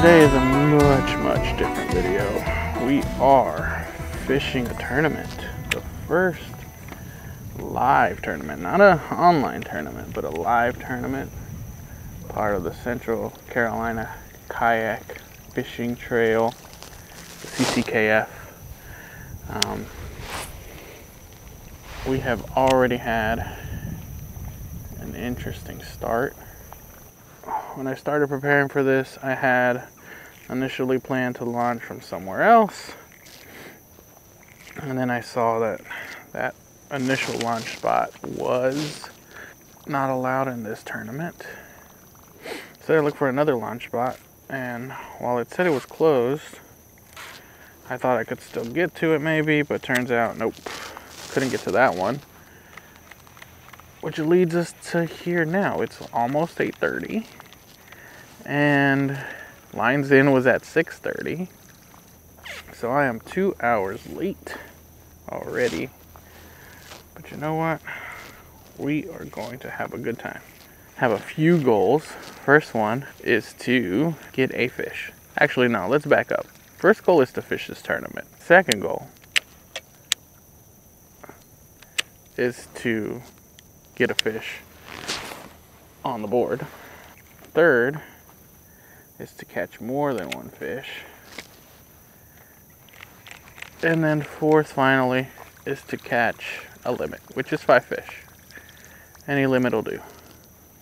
Today is a much different video. We are fishing a tournament. The first live tournament, not an online tournament, but a live tournament. Part of the Central Carolina Kayak Fishing Trail, the CCKF. We have already had an interesting start. When I started preparing for this, I had initially planned to launch from somewhere else, and then I saw that that initial launch spot was not allowed in this tournament. So I looked for another launch spot, and while it said it was closed, I thought I could still get to it maybe, but turns out nope, couldn't get to that one. Which leads us to here now. It's almost 8:30. And lines in was at 6:30, so I am 2 hours late already. But you know what? We are going to have a good time. Have a few goals. First one is to get a fish. Actually, no, let's back up. First goal is to fish this tournament. Second goal is to get a fish on the board. Third is to catch more than one fish. And then fourth, finally, is to catch a limit, which is 5 fish. Any limit will do.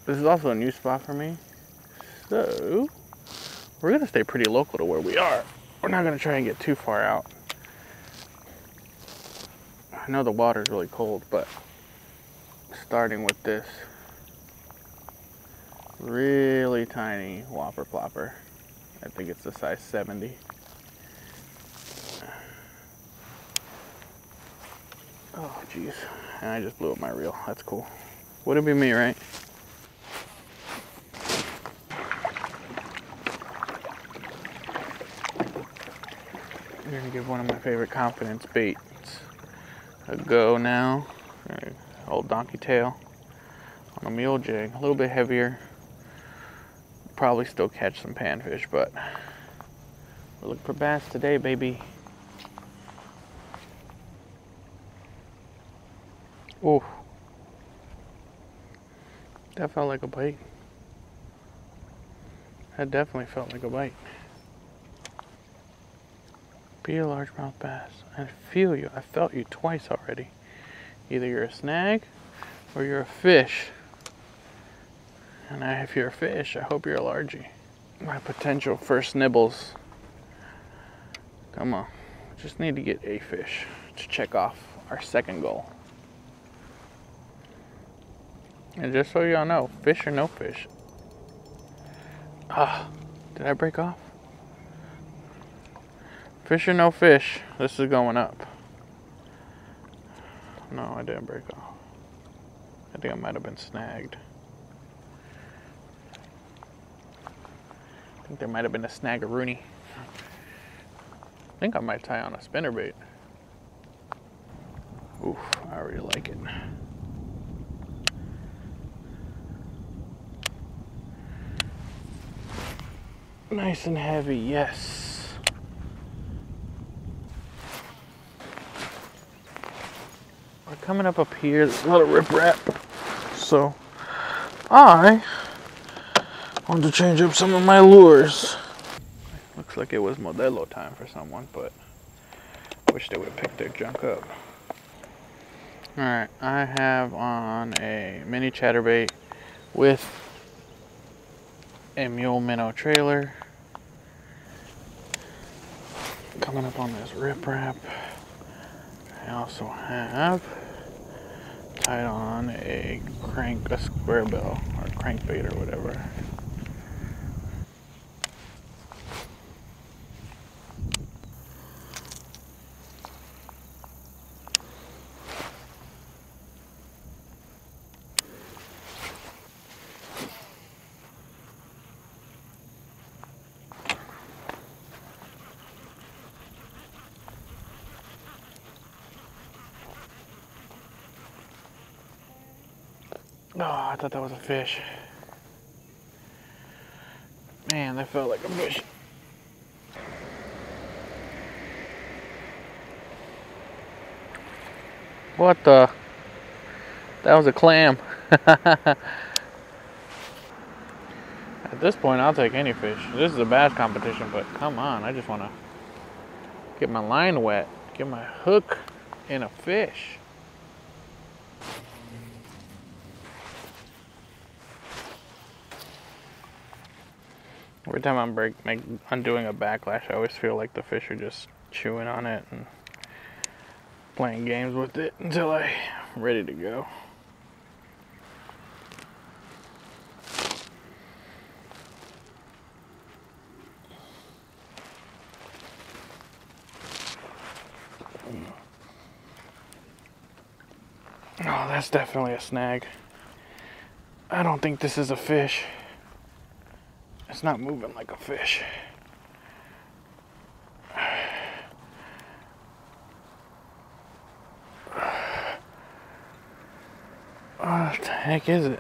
This is also a new spot for me, so we're gonna stay pretty local to where we are. We're not gonna try and get too far out. I know the water's really cold, but starting with this really tiny whopper plopper. I think it's the size 70. Oh jeez, and I just blew up my reel. That's cool. Wouldn't be me, right? I'm gonna give one of my favorite confidence baits a go now. Old donkey tail on a mule jig, a little bit heavier. Probably still catch some panfish, but we're looking for bass today, baby. Oh, that felt like a bite. That definitely felt like a bite. Be a largemouth bass. I feel you. I felt you twice already. Either you're a snag or you're a fish. And if you're a fish, I hope you're a largie. My potential first nibbles. Come on. Just need to get a fish to check off our second goal. And just so y'all know, fish or no fish. Ah, did I break off? Fish or no fish, this is going up. No, I didn't break off. I think I might have been snagged. I think there might have been a snag-a-rooney. I think I might tie on a spinnerbait. Oof, I already like it. Nice and heavy, yes. We're coming up here, there's a lot of riprap. So, I want to change up some of my lures. Looks like it was Modelo time for someone, but wish they would have picked their junk up. Alright, I have on a mini chatterbait with a mule minnow trailer. Coming up on this riprap. I also have tied on a square bill or crankbait or whatever. Oh, I thought that was a fish. Man, that felt like a fish. What the? That was a clam. At this point, I'll take any fish. This is a bass competition, but come on. I just want to get my line wet. Get my hook in a fish. Every time I'm doing a backlash, I always feel like the fish are just chewing on it and playing games with it until I'm ready to go. Oh, that's definitely a snag. I don't think this is a fish. It's not moving like a fish. What the heck is it?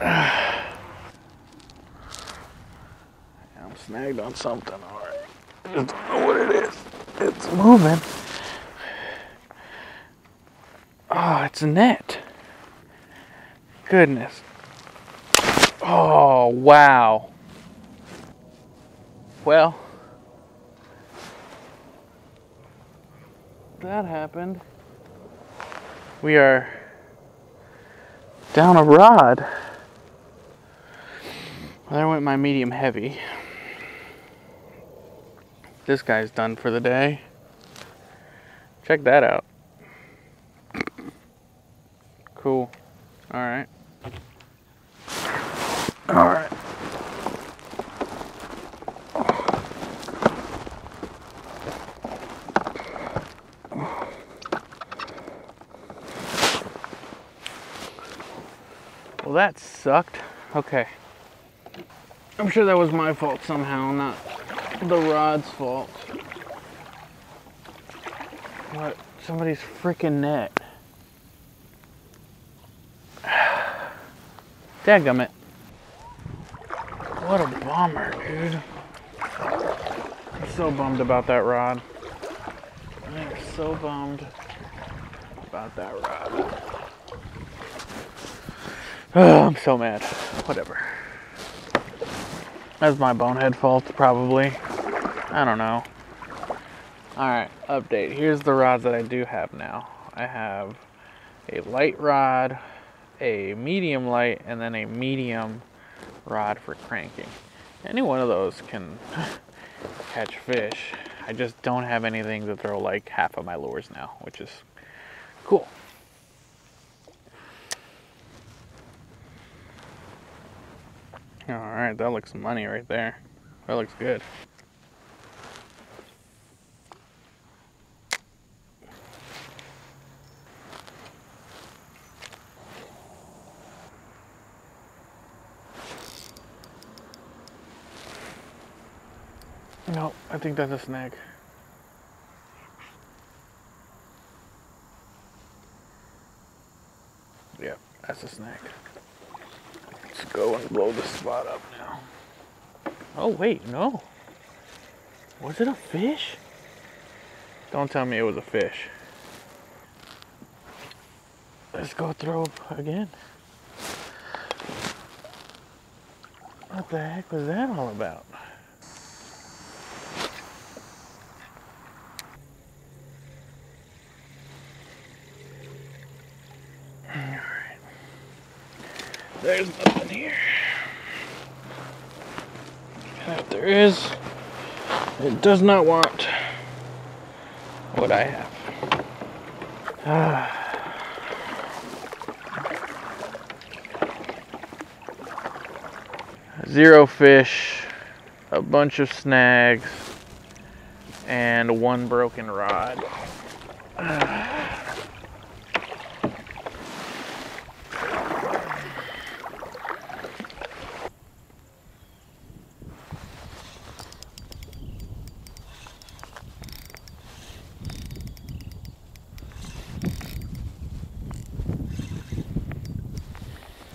I'm snagged on something, alright. I just don't know what it is. It's moving. Oh, it's a net. Goodness. Oh, wow. Well, that happened. We are down a rod. There went my medium heavy. This guy's done for the day. Check that out. Cool. Alright. Alright. Well, that sucked. Okay. I'm sure that was my fault somehow, not the rod's fault. What? Somebody's freaking net. Dadgummit. What a bummer, dude. I'm so bummed about that rod. I'm so bummed about that rod. Oh, I'm so mad. Whatever. That's my bonehead fault, probably. I don't know. Alright, update. Here's the rods that I do have now. I have a light rod, a medium light, and then a medium rod for cranking. Any one of those can catch fish. I just don't have anything to throw like half of my lures now, which is cool. Alright, that looks money right there. That looks good. No, I think that's a snag. Yep, that's a snag. Let's go and blow this spot up now. Oh wait, no. Was it a fish? Don't tell me it was a fish. Let's go throw again. What the heck was that all about? Alright. There's nothing here. And if there is, it does not want what I have. Zero fish, a bunch of snags, and one broken rod.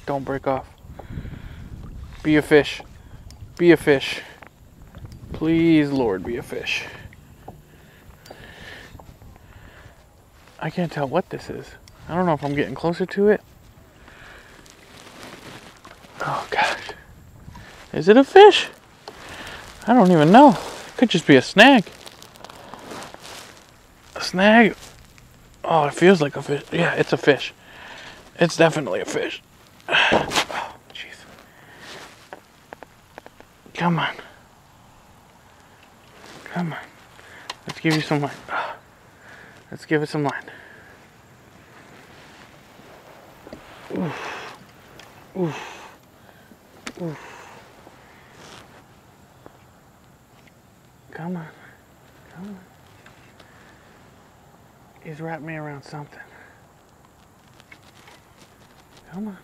Don't break off. Be a fish. Be a fish. Please, Lord, be a fish. I can't tell what this is. I don't know if I'm getting closer to it. Oh gosh. Is it a fish? I don't even know. It could just be a snag. A snag? Oh, it feels like a fish. Yeah, it's a fish. It's definitely a fish. Oh, jeez. Come on. Come on. Let's give you some line. Let's give it some line. Oof. Oof. Oof. Come on. Come on. He's wrapped me around something. Come on.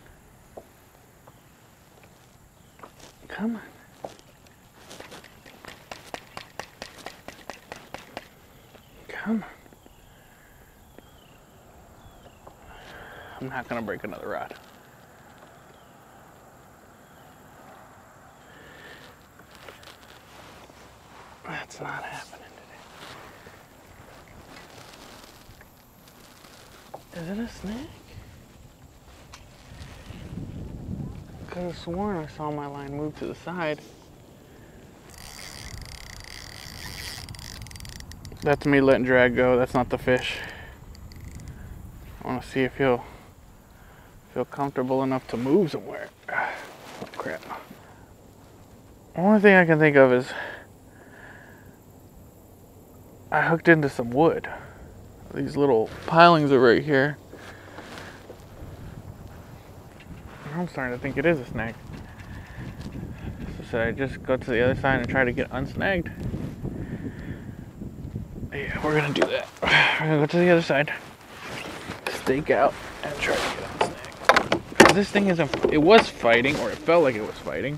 Come on. Come on. I'm not gonna break another rod. That's not happening today. Is it a snake? Could have sworn I saw my line move to the side. That's me letting drag go. That's not the fish. I want to see if he'll feel comfortable enough to move somewhere. Oh crap. The only thing I can think of is I hooked into some wood. These little pilings are right here. I'm starting to think it is a snag. So should I just go to the other side and try to get unsnagged? Yeah, we're gonna do that. We're gonna go to the other side, stake out, and try to get unsnagged. Because this thing isn't, it was fighting, or it felt like it was fighting.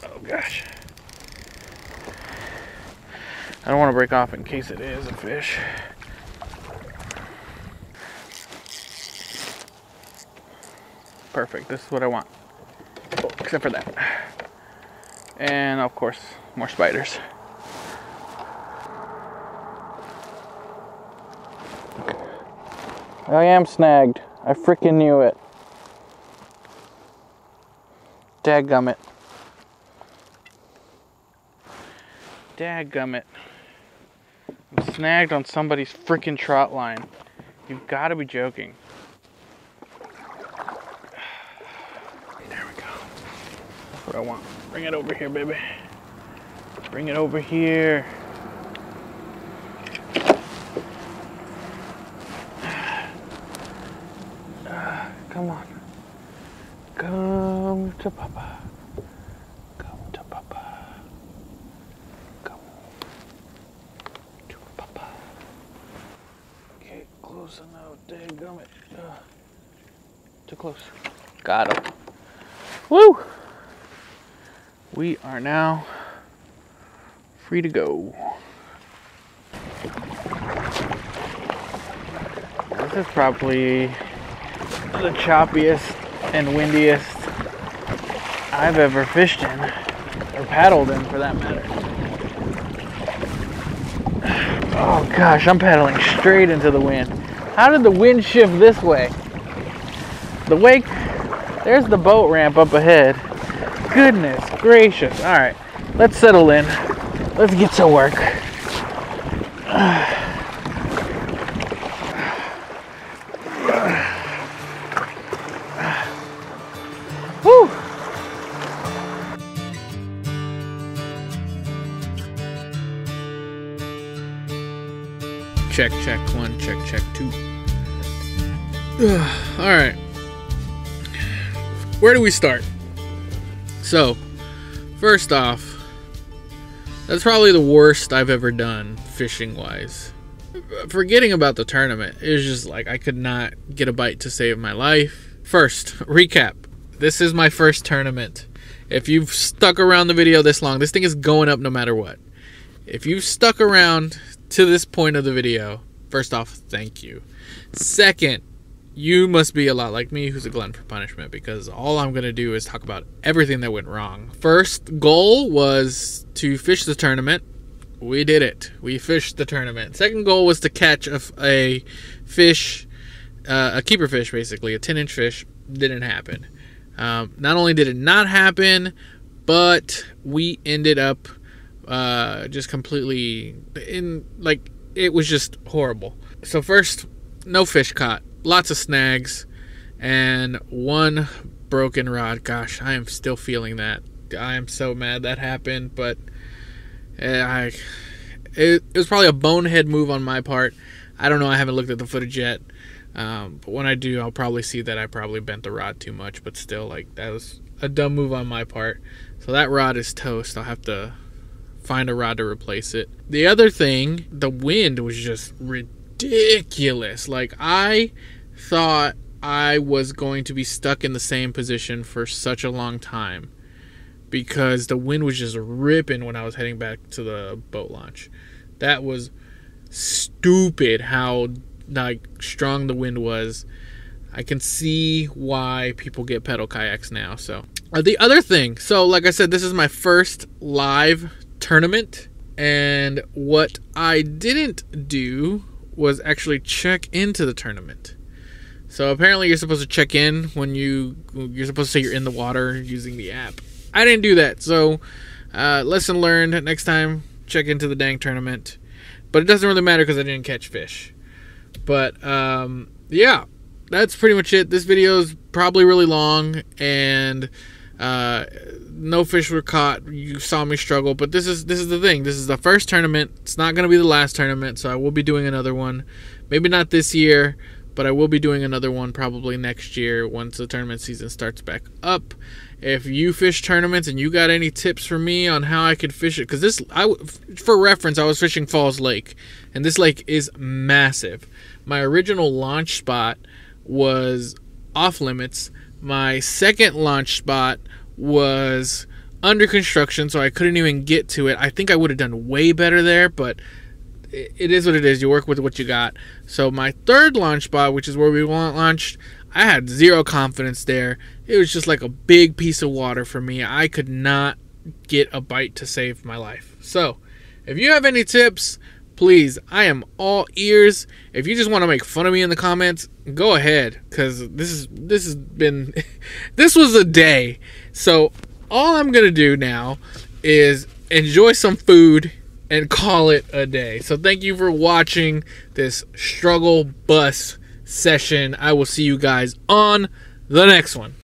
Oh gosh. I don't want to break off in case it is a fish. Perfect, this is what I want. Oh, except for that. And of course, more spiders. I am snagged. I freaking knew it. Dadgummit. Dadgummit. I'm snagged on somebody's freaking trot line. You've got to be joking. There we go. That's what I want. Bring it over here, baby. Bring it over here. Come on. Come to Papa. Come to Papa. Come to Papa. Okay, close enough. Dadgummit. Too close. Got him. Woo! We are now free to go. This is probably the choppiest and windiest I've ever fished in, or paddled in for that matter. Oh gosh, I'm paddling straight into the wind. How did the wind shift this way? The wake, there's the boat ramp up ahead. Goodness gracious. All right, let's settle in. Let's get to work. Woo! Check, check, 1, check, check, 2. All right. Where do we start? So, first off, that's probably the worst I've ever done fishing-wise. Forgetting about the tournament, it was just like I could not get a bite to save my life. First, recap. This is my first tournament. If you've stuck around the video this long, this thing is going up no matter what. If you've stuck around to this point of the video, first off, thank you. Second, you must be a lot like me who's a glutton for punishment, because all I'm going to do is talk about everything that went wrong. First goal was to fish the tournament. we did it. We fished the tournament. Second goal was to catch a fish, a keeper fish, basically, a 10-inch fish. Didn't happen. Not only did it not happen, but we ended up just completely it was just horrible. So first, no fish caught, lots of snags, and one broken rod. Gosh, I am still feeling that. I am so mad that happened, but it was probably a bonehead move on my part. I don't know. I haven't looked at the footage yet. But when I do, I'll probably see that I probably bent the rod too much. But still, that was a dumb move on my part. So that rod is toast. I'll have to find a rod to replace it. The other thing, the wind was just ridiculous. I thought I was going to be stuck in the same position for such a long time because the wind was just ripping when I was heading back to the boat launch. That was stupid how strong the wind was. I can see why people get pedal kayaks now. So the other thing, like I said, this is my first live tournament, and what I didn't do was actually check into the tournament. So apparently you're supposed to check in when you're supposed to say you're in the water using the app. I didn't do that, so lesson learned. Next time, check into the dang tournament. But it doesn't really matter because I didn't catch fish. But yeah, that's pretty much it. This video is probably really long, and no fish were caught. You saw me struggle, but this is the thing. This is the first tournament. It's not going to be the last tournament, so I will be doing another one. Maybe not this year, but I will be doing another one probably next year once the tournament season starts back up. If you fish tournaments and you got any tips for me on how I could fish it, because for reference, I was fishing Falls Lake, and this lake is massive. My original launch spot was off limits. My second launch spot was under construction, so I couldn't even get to it. I think I would have done way better there, but it is what it is. You work with what you got. So my third launch spot, which is where we launched, I had zero confidence there. It was just like a big piece of water for me. I could not get a bite to save my life. So if you have any tips, please, I am all ears. If you just want to make fun of me in the comments, go ahead, because this was a day. So all I'm gonna do now is enjoy some food and call it a day. So thank you for watching this struggle bus session. I will see you guys on the next one.